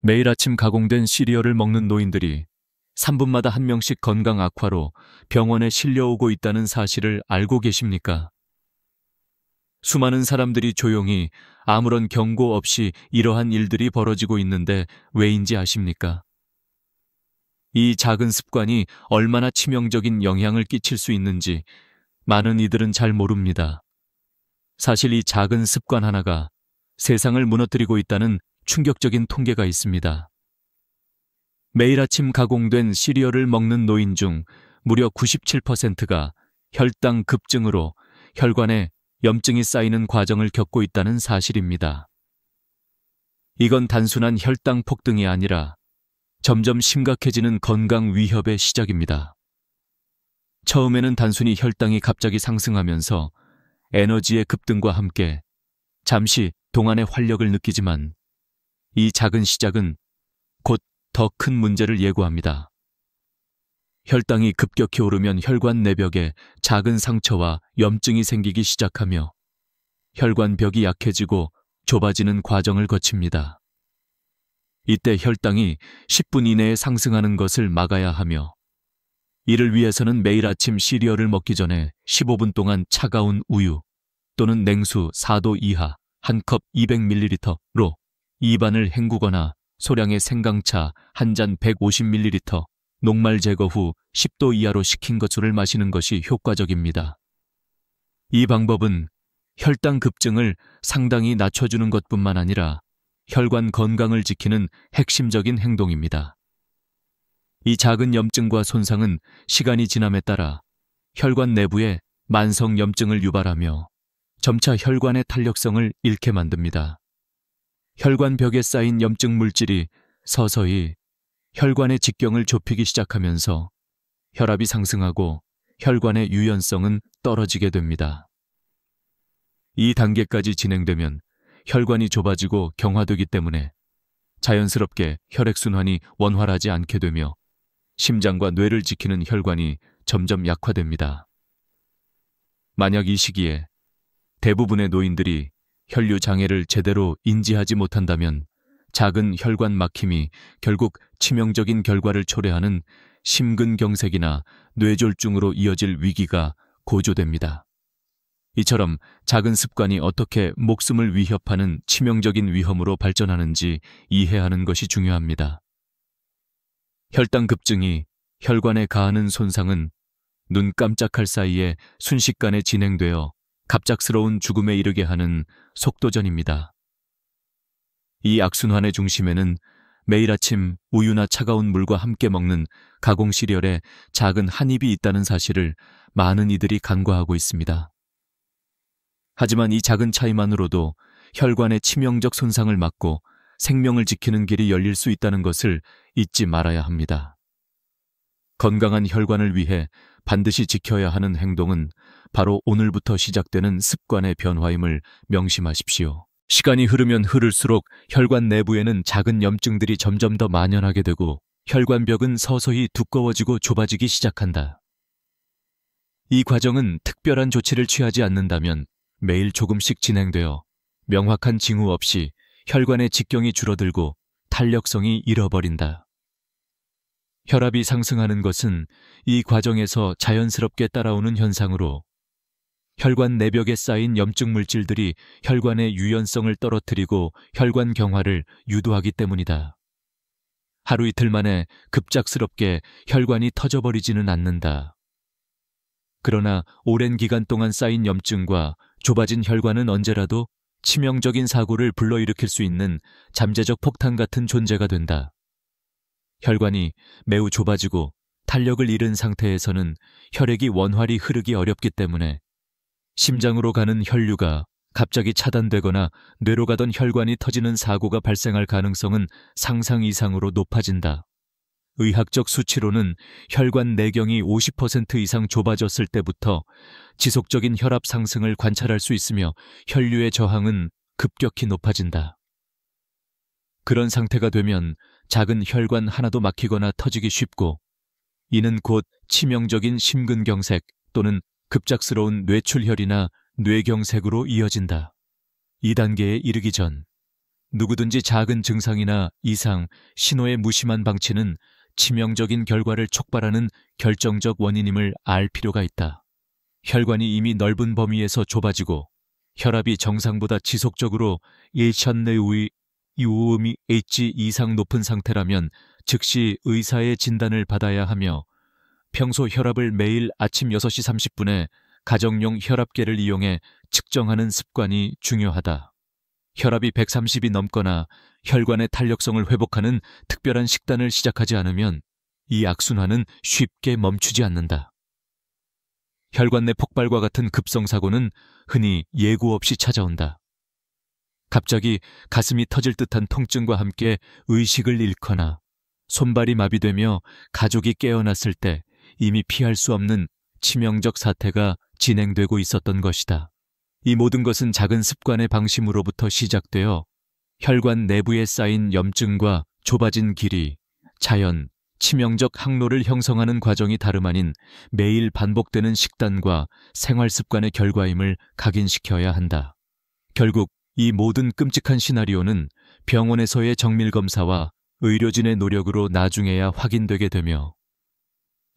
매일 아침 가공된 시리얼을 먹는 노인들이 3분마다 한 명씩 건강 악화로 병원에 실려오고 있다는 사실을 알고 계십니까? 수많은 사람들이 조용히 아무런 경고 없이 이러한 일들이 벌어지고 있는데 왜인지 아십니까? 이 작은 습관이 얼마나 치명적인 영향을 끼칠 수 있는지 많은 이들은 잘 모릅니다. 사실 이 작은 습관 하나가 세상을 무너뜨리고 있다는 충격적인 통계가 있습니다. 매일 아침 가공된 시리얼을 먹는 노인 중 무려 97%가 혈당 급증으로 혈관에 염증이 쌓이는 과정을 겪고 있다는 사실입니다. 이건 단순한 혈당 폭등이 아니라 점점 심각해지는 건강 위협의 시작입니다. 처음에는 단순히 혈당이 갑자기 상승하면서 에너지의 급등과 함께 잠시 동안의 활력을 느끼지만 이 작은 시작은 곧 더 큰 문제를 예고합니다. 혈당이 급격히 오르면 혈관 내벽에 작은 상처와 염증이 생기기 시작하며 혈관벽이 약해지고 좁아지는 과정을 거칩니다. 이때 혈당이 10분 이내에 상승하는 것을 막아야 하며 이를 위해서는 매일 아침 시리얼을 먹기 전에 15분 동안 차가운 우유 또는 냉수 4도 이하 한 컵 200ml로 입안을 헹구거나 소량의 생강차 한 잔 150ml, 녹말 제거 후 10도 이하로 식힌 것을 마시는 것이 효과적입니다. 이 방법은 혈당 급증을 상당히 낮춰주는 것뿐만 아니라 혈관 건강을 지키는 핵심적인 행동입니다. 이 작은 염증과 손상은 시간이 지남에 따라 혈관 내부에 만성 염증을 유발하며 점차 혈관의 탄력성을 잃게 만듭니다. 혈관벽에 쌓인 염증 물질이 서서히 혈관의 직경을 좁히기 시작하면서 혈압이 상승하고 혈관의 유연성은 떨어지게 됩니다. 이 단계까지 진행되면 혈관이 좁아지고 경화되기 때문에 자연스럽게 혈액순환이 원활하지 않게 되며 심장과 뇌를 지키는 혈관이 점점 약화됩니다. 만약 이 시기에 대부분의 노인들이 혈류 장애를 제대로 인지하지 못한다면 작은 혈관 막힘이 결국 치명적인 결과를 초래하는 심근경색이나 뇌졸중으로 이어질 위기가 고조됩니다. 이처럼 작은 습관이 어떻게 목숨을 위협하는 치명적인 위험으로 발전하는지 이해하는 것이 중요합니다. 혈당 급증이 혈관에 가하는 손상은 눈 깜짝할 사이에 순식간에 진행되어 갑작스러운 죽음에 이르게 하는 속도전입니다. 이 악순환의 중심에는 매일 아침 우유나 차가운 물과 함께 먹는 가공 시리얼에 작은 한 입이 있다는 사실을 많은 이들이 간과하고 있습니다. 하지만 이 작은 차이만으로도 혈관의 치명적 손상을 막고 생명을 지키는 길이 열릴 수 있다는 것을 잊지 말아야 합니다. 건강한 혈관을 위해 반드시 지켜야 하는 행동은 바로 오늘부터 시작되는 습관의 변화임을 명심하십시오. 시간이 흐르면 흐를수록 혈관 내부에는 작은 염증들이 점점 더 만연하게 되고 혈관벽은 서서히 두꺼워지고 좁아지기 시작한다. 이 과정은 특별한 조치를 취하지 않는다면 매일 조금씩 진행되어 명확한 징후 없이 혈관의 직경이 줄어들고 탄력성이 잃어버린다. 혈압이 상승하는 것은 이 과정에서 자연스럽게 따라오는 현상으로 혈관 내벽에 쌓인 염증 물질들이 혈관의 유연성을 떨어뜨리고 혈관 경화를 유도하기 때문이다. 하루 이틀 만에 급작스럽게 혈관이 터져버리지는 않는다. 그러나 오랜 기간 동안 쌓인 염증과 좁아진 혈관은 언제라도 치명적인 사고를 불러일으킬 수 있는 잠재적 폭탄 같은 존재가 된다. 혈관이 매우 좁아지고 탄력을 잃은 상태에서는 혈액이 원활히 흐르기 어렵기 때문에 심장으로 가는 혈류가 갑자기 차단되거나 뇌로 가던 혈관이 터지는 사고가 발생할 가능성은 상상 이상으로 높아진다. 의학적 수치로는 혈관 내경이 50% 이상 좁아졌을 때부터 지속적인 혈압 상승을 관찰할 수 있으며 혈류의 저항은 급격히 높아진다. 그런 상태가 되면 작은 혈관 하나도 막히거나 터지기 쉽고 이는 곧 치명적인 심근경색 또는 급작스러운 뇌출혈이나 뇌경색으로 이어진다. 이 단계에 이르기 전 누구든지 작은 증상이나 이상, 신호의 무심한 방치는 치명적인 결과를 촉발하는 결정적 원인임을 알 필요가 있다. 혈관이 이미 넓은 범위에서 좁아지고 혈압이 정상보다 지속적으로 1천 내의 UO미 H 이상 높은 상태라면 즉시 의사의 진단을 받아야 하며 평소 혈압을 매일 아침 6시 30분에 가정용 혈압계를 이용해 측정하는 습관이 중요하다. 혈압이 130이 넘거나 혈관의 탄력성을 회복하는 특별한 식단을 시작하지 않으면 이 악순환은 쉽게 멈추지 않는다. 혈관 내 폭발과 같은 급성사고는 흔히 예고 없이 찾아온다. 갑자기 가슴이 터질 듯한 통증과 함께 의식을 잃거나 손발이 마비되며 가족이 깨어났을 때 이미 피할 수 없는 치명적 사태가 진행되고 있었던 것이다. 이 모든 것은 작은 습관의 방심으로부터 시작되어 혈관 내부에 쌓인 염증과 좁아진 길이 자연, 치명적 항로를 형성하는 과정이 다름 아닌 매일 반복되는 식단과 생활 습관의 결과임을 각인시켜야 한다. 결국 이 모든 끔찍한 시나리오는 병원에서의 정밀검사와 의료진의 노력으로 나중에야 확인되게 되며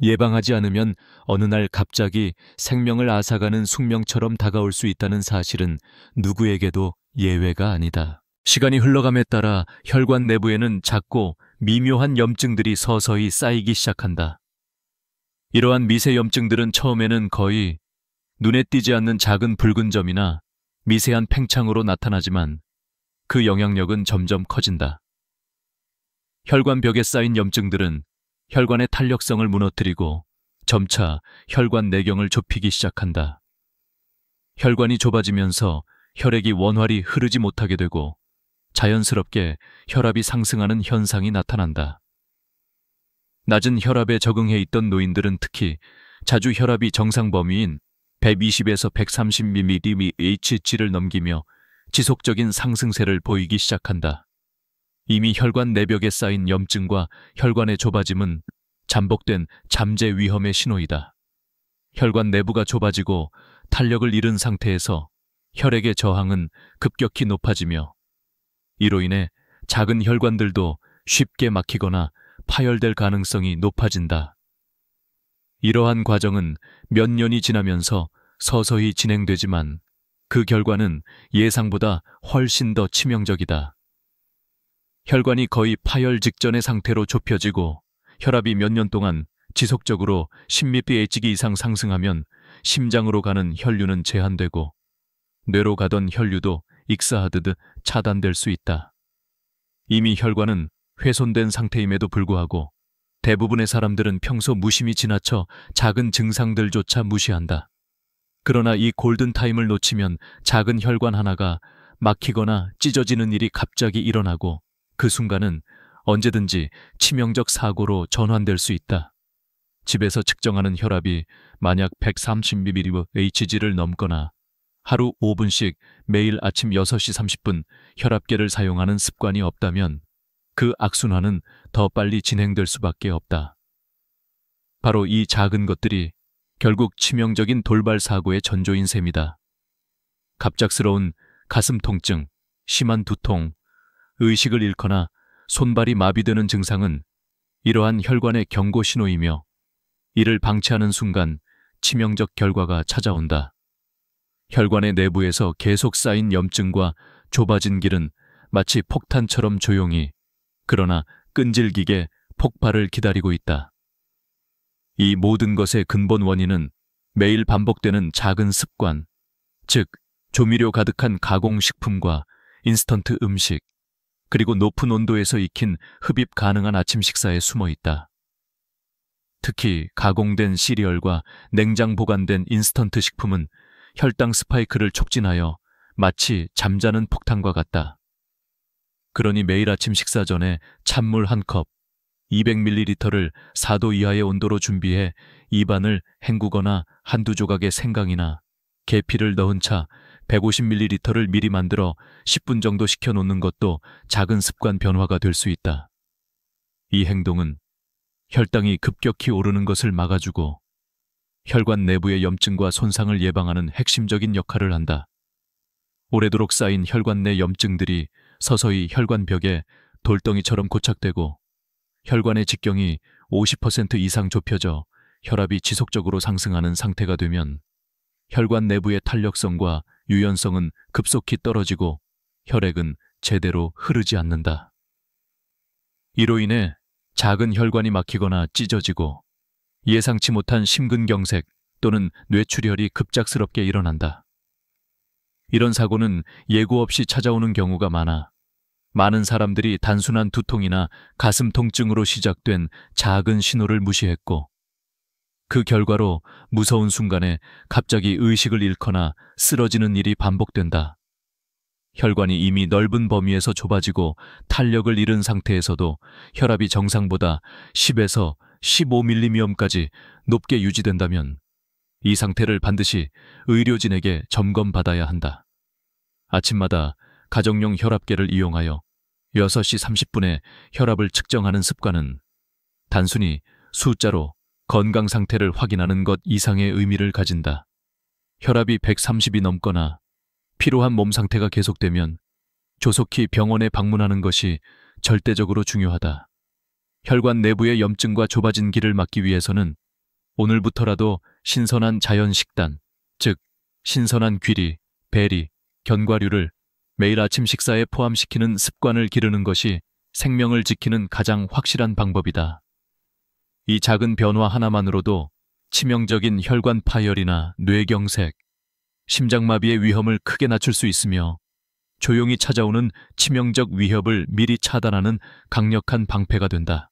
예방하지 않으면 어느 날 갑자기 생명을 앗아가는 숙명처럼 다가올 수 있다는 사실은 누구에게도 예외가 아니다. 시간이 흘러감에 따라 혈관 내부에는 작고 미묘한 염증들이 서서히 쌓이기 시작한다. 이러한 미세 염증들은 처음에는 거의 눈에 띄지 않는 작은 붉은 점이나 미세한 팽창으로 나타나지만 그 영향력은 점점 커진다. 혈관벽에 쌓인 염증들은 혈관의 탄력성을 무너뜨리고 점차 혈관 내경을 좁히기 시작한다. 혈관이 좁아지면서 혈액이 원활히 흐르지 못하게 되고 자연스럽게 혈압이 상승하는 현상이 나타난다. 낮은 혈압에 적응해 있던 노인들은 특히 자주 혈압이 정상 범위인 120에서 130mmHg를 넘기며 지속적인 상승세를 보이기 시작한다. 이미 혈관 내벽에 쌓인 염증과 혈관의 좁아짐은 잠복된 잠재 위험의 신호이다. 혈관 내부가 좁아지고 탄력을 잃은 상태에서 혈액의 저항은 급격히 높아지며 이로 인해 작은 혈관들도 쉽게 막히거나 파열될 가능성이 높아진다. 이러한 과정은 몇 년이 지나면서 서서히 진행되지만 그 결과는 예상보다 훨씬 더 치명적이다. 혈관이 거의 파열 직전의 상태로 좁혀지고 혈압이 몇 년 동안 지속적으로 10mmHg 이상 상승하면 심장으로 가는 혈류는 제한되고 뇌로 가던 혈류도 익사하듯 차단될 수 있다. 이미 혈관은 훼손된 상태임에도 불구하고 대부분의 사람들은 평소 무심히 지나쳐 작은 증상들조차 무시한다. 그러나 이 골든타임을 놓치면 작은 혈관 하나가 막히거나 찢어지는 일이 갑자기 일어나고 그 순간은 언제든지 치명적 사고로 전환될 수 있다. 집에서 측정하는 혈압이 만약 130mmHg를 넘거나 하루 5분씩 매일 아침 6시 30분 혈압계를 사용하는 습관이 없다면 그 악순환은 더 빨리 진행될 수밖에 없다. 바로 이 작은 것들이 결국 치명적인 돌발 사고의 전조인 셈이다. 갑작스러운 가슴 통증, 심한 두통, 의식을 잃거나 손발이 마비되는 증상은 이러한 혈관의 경고 신호이며 이를 방치하는 순간 치명적 결과가 찾아온다. 혈관의 내부에서 계속 쌓인 염증과 좁아진 길은 마치 폭탄처럼 조용히 그러나 끈질기게 폭발을 기다리고 있다. 이 모든 것의 근본 원인은 매일 반복되는 작은 습관, 즉 조미료 가득한 가공식품과 인스턴트 음식, 그리고 높은 온도에서 익힌 흡입 가능한 아침 식사에 숨어 있다. 특히 가공된 시리얼과 냉장 보관된 인스턴트 식품은 혈당 스파이크를 촉진하여 마치 잠자는 폭탄과 같다. 그러니 매일 아침 식사 전에 찬물 한 컵, 200ml를 4도 이하의 온도로 준비해 입안을 헹구거나 한두 조각의 생강이나 계피를 넣은 차 150ml를 미리 만들어 10분 정도 식혀놓는 것도 작은 습관 변화가 될 수 있다. 이 행동은 혈당이 급격히 오르는 것을 막아주고 혈관 내부의 염증과 손상을 예방하는 핵심적인 역할을 한다. 오래도록 쌓인 혈관 내 염증들이 서서히 혈관벽에 돌덩이처럼 고착되고 혈관의 직경이 50% 이상 좁혀져 혈압이 지속적으로 상승하는 상태가 되면 혈관 내부의 탄력성과 유연성은 급속히 떨어지고 혈액은 제대로 흐르지 않는다. 이로 인해 작은 혈관이 막히거나 찢어지고 예상치 못한 심근경색 또는 뇌출혈이 급작스럽게 일어난다. 이런 사고는 예고 없이 찾아오는 경우가 많은 사람들이 단순한 두통이나 가슴 통증으로 시작된 작은 신호를 무시했고 그 결과로 무서운 순간에 갑자기 의식을 잃거나 쓰러지는 일이 반복된다. 혈관이 이미 넓은 범위에서 좁아지고 탄력을 잃은 상태에서도 혈압이 정상보다 10에서 15mg까지 높게 유지된다면 이 상태를 반드시 의료진에게 점검받아야 한다. 아침마다 가정용 혈압계를 이용하여 6시 30분에 혈압을 측정하는 습관은 단순히 숫자로 건강 상태를 확인하는 것 이상의 의미를 가진다. 혈압이 130이 넘거나 피로한 몸 상태가 계속되면 조속히 병원에 방문하는 것이 절대적으로 중요하다. 혈관 내부의 염증과 좁아진 길을 막기 위해서는 오늘부터라도 신선한 자연 식단, 즉 신선한 귀리, 베리, 견과류를 매일 아침 식사에 포함시키는 습관을 기르는 것이 생명을 지키는 가장 확실한 방법이다. 이 작은 변화 하나만으로도 치명적인 혈관 파열이나 뇌경색, 심장마비의 위험을 크게 낮출 수 있으며 조용히 찾아오는 치명적 위협을 미리 차단하는 강력한 방패가 된다.